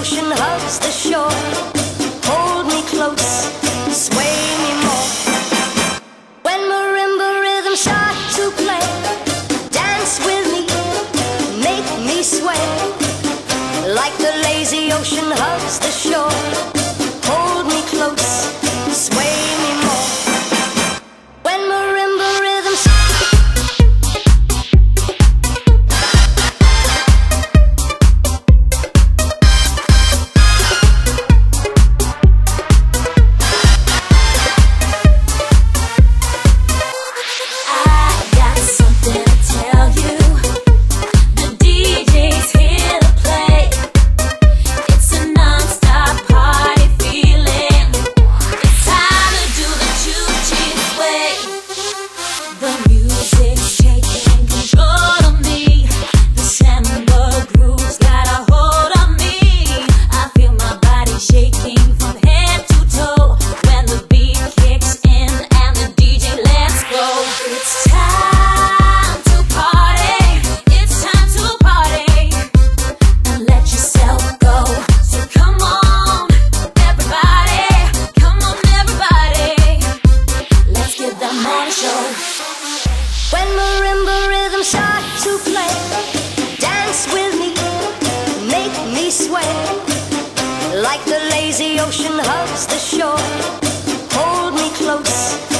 ocean hugs the shore. Hold me close, sway me more. When marimba rhythms start to play, dance with me, make me sway. Like the lazy ocean hugs the shore. Hold me close, sway me more. When marimba rhythms When marimba rhythms start to play, dance with me, make me sway. Like the lazy ocean hugs the shore. Hold me close,